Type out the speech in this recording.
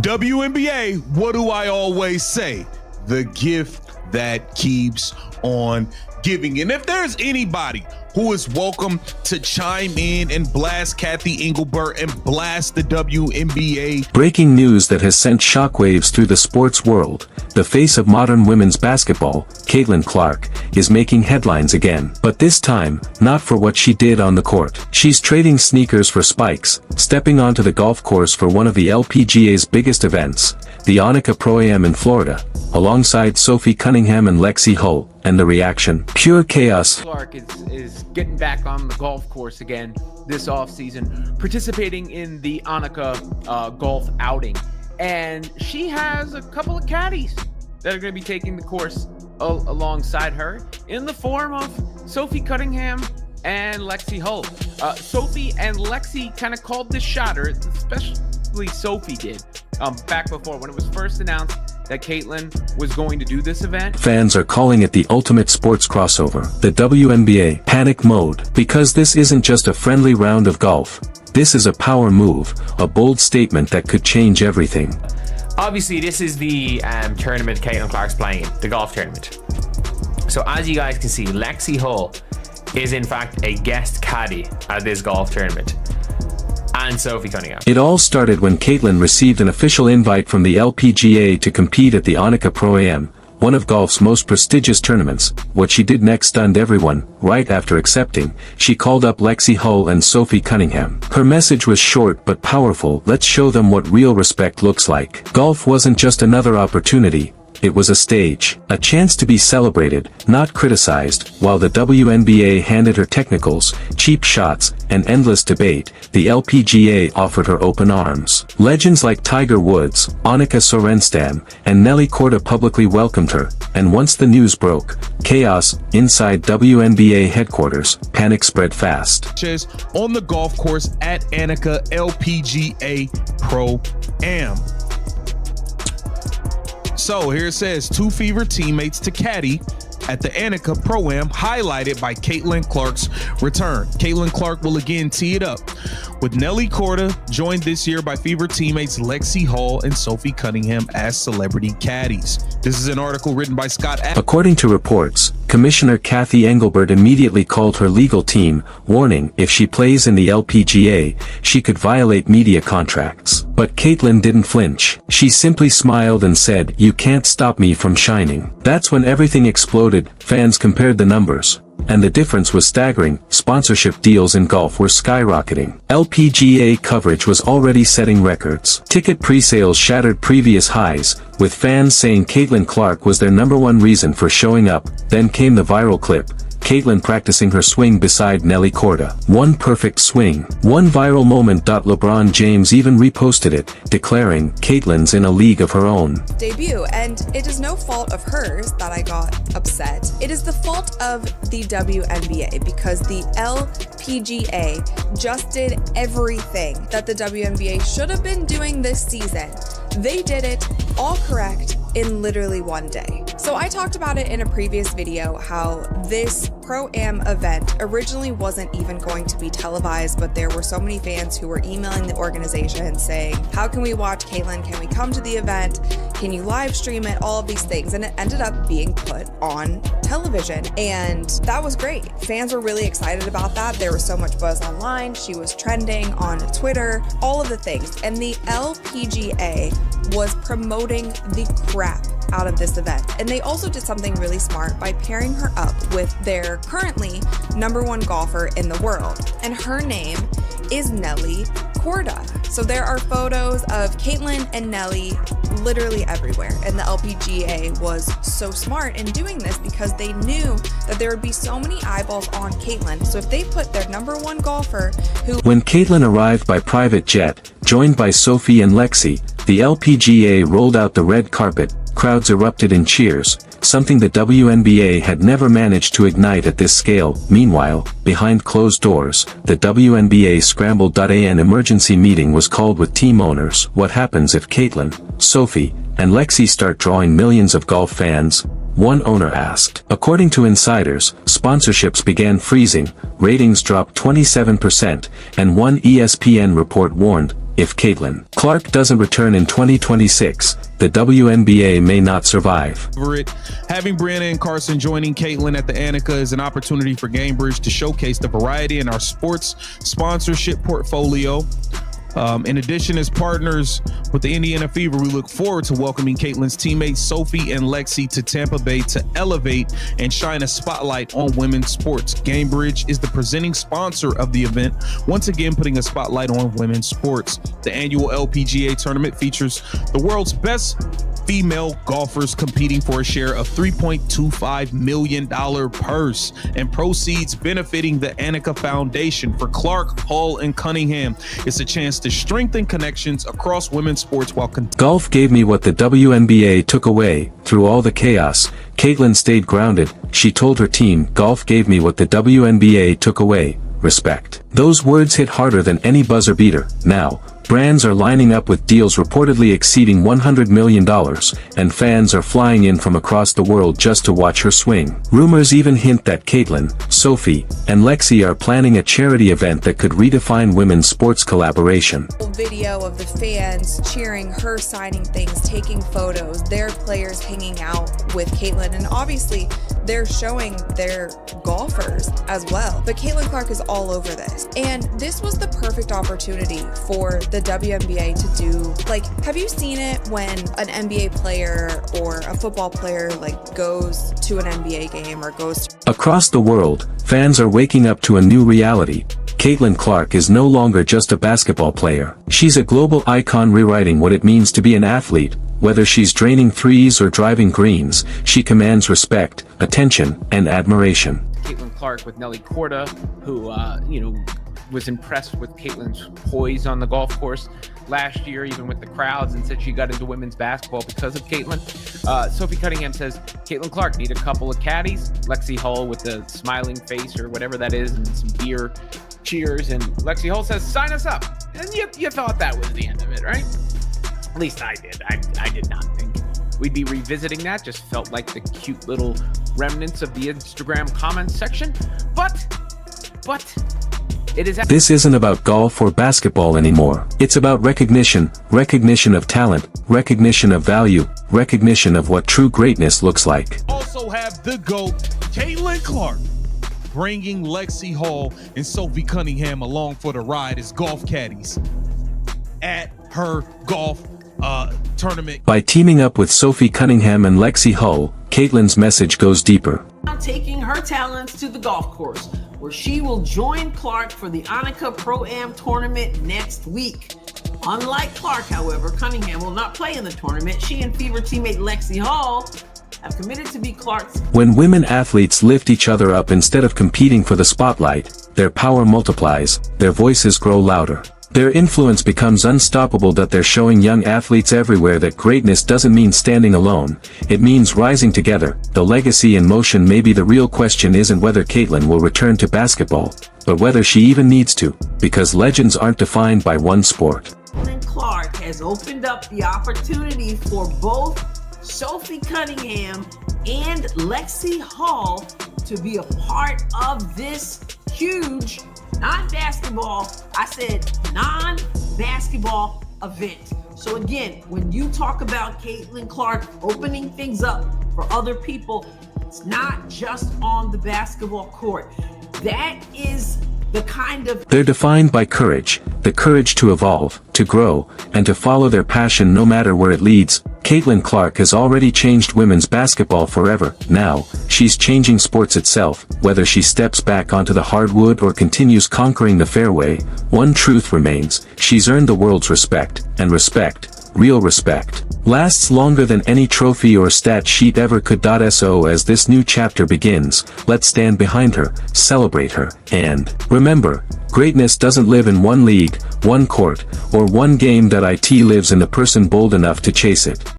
WNBA, what do I always say? The gift that keeps on giving. And if there's anybody who is welcome to chime in and blast Kathy Engelbert and blast the WNBA. Breaking news that has sent shockwaves through the sports world. The face of modern women's basketball, Caitlin Clark, is making headlines again. But this time, not for what she did on the court. She's trading sneakers for spikes, stepping onto the golf course for one of the LPGA's biggest events, the Annika Pro-Am in Florida, alongside Sophie Cunningham and Lexie Hull. And the reaction, pure chaos. Clark is getting back on the golf course again this offseason, participating in the Annika golf outing. And she has a couple of caddies that are going to be taking the course alongside her in the form of Sophie Cunningham and Lexie Hull. Sophie and Lexie kind of called this shot, or especially Sophie did, back before when it was first announced that Caitlin was going to do this event. Fans are calling it the ultimate sports crossover, the WNBA panic mode, because this isn't just a friendly round of golf. This is a power move, a bold statement that could change everything. Obviously, this is the tournament Caitlin Clark's playing in, the golf tournament. So as you guys can see, Lexie Hull is in fact a guest caddy at this golf tournament. And Sophie Cunningham. It all started when Caitlin received an official invite from the LPGA to compete at the Annika Pro-Am, one of golf's most prestigious tournaments. What she did next stunned everyone. Right after accepting, she called up Lexie Hull and Sophie Cunningham. Her message was short but powerful. Let's show them what real respect looks like. Golf wasn't just another opportunity. It was a stage, a chance to be celebrated, not criticized. While the WNBA handed her technicals, cheap shots, and endless debate, the LPGA offered her open arms. Legends like Tiger Woods, Annika Sorenstam, and Nelly Korda publicly welcomed her, and once the news broke, chaos inside WNBA headquarters, panic spread fast. On the golf course at Annika LPGA Pro-Am. So here it says, two fever teammates to caddy at the Annika Pro-Am, highlighted by Caitlin Clark's return. Caitlin Clark will again tee it up with Nelly Korda, joined this year by fever teammates Lexie Hull and Sophie Cunningham as celebrity caddies. This is an article written by Scott. According to reports, Commissioner Kathy Engelbert immediately called her legal team, warning if she plays in the LPGA, she could violate media contracts. But Caitlin didn't flinch. She simply smiled and said, "You can't stop me from shining." That's when everything exploded. Fans compared the numbers, and the difference was staggering. Sponsorship deals in golf were skyrocketing. LPGA coverage was already setting records. Ticket pre-sales shattered previous highs, with fans saying Caitlin Clark was their #1 reason for showing up. Then came the viral clip, Caitlin practicing her swing beside Nelly Korda. One perfect swing. One viral moment. LeBron James even reposted it, declaring, "Caitlin's in a league of her own." Debut, and it is no fault of hers that I got upset. It is the fault of the WNBA, because the LPGA just did everything that the WNBA should have been doing this season. They did it all correct in literally one day. So I talked about it in a previous video, how this Pro-Am event originally wasn't even going to be televised, but there were so many fans who were emailing the organization saying, how can we watch Caitlin? Can we come to the event? Can you live stream it? All of these things. And it ended up being put on television. And that was great. Fans were really excited about that. There was so much buzz online. She was trending on Twitter, all of the things. And the LPGA was promoting the crap out of this event. And they also did something really smart by pairing her up with their currently #1 golfer in the world. And her name is Nelly Korda. So there are photos of Caitlin and Nelly literally everywhere. And the LPGA was so smart in doing this because they knew that there would be so many eyeballs on Caitlin. So if they put their #1 golfer who... When Caitlin arrived by private jet, joined by Sophie and Lexie, the LPGA rolled out the red carpet. Crowds erupted in cheers, something the WNBA had never managed to ignite at this scale. Meanwhile, behind closed doors, the WNBA Scramble.an emergency meeting was called with team owners. What happens if Caitlin, Sophie, and Lexie start drawing millions of golf fans? One owner asked. According to insiders, sponsorships began freezing, ratings dropped 27%, and one ESPN report warned, if Caitlin Clark doesn't return in 2026, the WNBA may not survive. Having Brianna and Carson joining Caitlin at the Annika is an opportunity for Gamebridge to showcase the variety in our sports sponsorship portfolio. In addition, as partners with the Indiana Fever, we look forward to welcoming Caitlin's teammates Sophie and Lexie to Tampa Bay to elevate and shine a spotlight on women's sports. Gamebridge is the presenting sponsor of the event, once again putting a spotlight on women's sports. The annual LPGA tournament features the world's best female golfers competing for a share of $3.25 million purse and proceeds benefiting the Annika Foundation. For Clark, Hull, and Cunningham, it's a chance to strengthen connections across women's sports while Golf gave me what the WNBA took away. Through all the chaos, Caitlin stayed grounded. She told her team, "Golf gave me what the WNBA took away, respect." Those words hit harder than any buzzer beater. Now, brands are lining up with deals reportedly exceeding $100 million, and fans are flying in from across the world just to watch her swing. Rumors even hint that Caitlin, Sophie, and Lexie are planning a charity event that could redefine women's sports collaboration. Video of the fans cheering her, signing things, taking photos, their players hanging out with Caitlin, and obviously they're showing their golfers as well. But Caitlin Clark is all over this, and this was the perfect opportunity for the WNBA to do, like, have you seen it when an NBA player or a football player goes to an NBA game or goes to... Across the world, fans are waking up to a new reality. Caitlin Clark is no longer just a basketball player. She's a global icon rewriting what it means to be an athlete. Whether she's draining threes or driving greens, she commands respect, attention, and admiration. Caitlin Clark with Nelly Korda, who, was impressed with Caitlin's poise on the golf course last year, even with the crowds, and said she got into women's basketball because of Caitlin. Sophie Cunningham says Caitlin Clark need a couple of caddies. Lexie Hull with the smiling face or whatever that is, and some beer cheers. And Lexie Hull says, "Sign us up." And you thought that was the end of it, right? At least I did. I did not think we'd be revisiting that. Just felt like the cute little remnants of the Instagram comments section. But this isn't about golf or basketball anymore. It's about recognition of talent, recognition of value, recognition of what true greatness looks like. Also have the GOAT, Caitlin Clark, bringing Lexie Hull and Sophie Cunningham along for the ride as golf caddies at her golf tournament. By teaming up with Sophie Cunningham and Lexie Hull, Caitlin's message goes deeper. Taking her talents to the golf course, where she will join Clark for the Annika Pro-Am tournament next week. Unlike Clark, however, Cunningham will not play in the tournament. She and Fever teammate Lexie Hull have committed to be Clark's. When women athletes lift each other up instead of competing for the spotlight, their power multiplies, their voices grow louder. Their influence becomes unstoppable. That they're showing young athletes everywhere that greatness doesn't mean standing alone, it means rising together. The legacy in motion. Maybe the real question isn't whether Caitlin will return to basketball, but whether she even needs to, because legends aren't defined by one sport. Caitlin Clark has opened up the opportunity for both Sophie Cunningham and Lexie Hull to be a part of this huge non-basketball, I said non-basketball event. So again, when you talk about Caitlin Clark opening things up for other people, it's not just on the basketball court. That is the kind of... They're defined by courage, the courage to evolve, to grow, and to follow their passion no matter where it leads. Caitlin Clark has already changed women's basketball forever. Now, she's changing sports itself. Whether she steps back onto the hardwood or continues conquering the fairway, one truth remains: she's earned the world's respect, and respect, real respect, lasts longer than any trophy or stat sheet ever could. So as this new chapter begins, let's stand behind her, celebrate her, and remember, greatness doesn't live in one league, one court, or one game. That it lives in the person bold enough to chase it.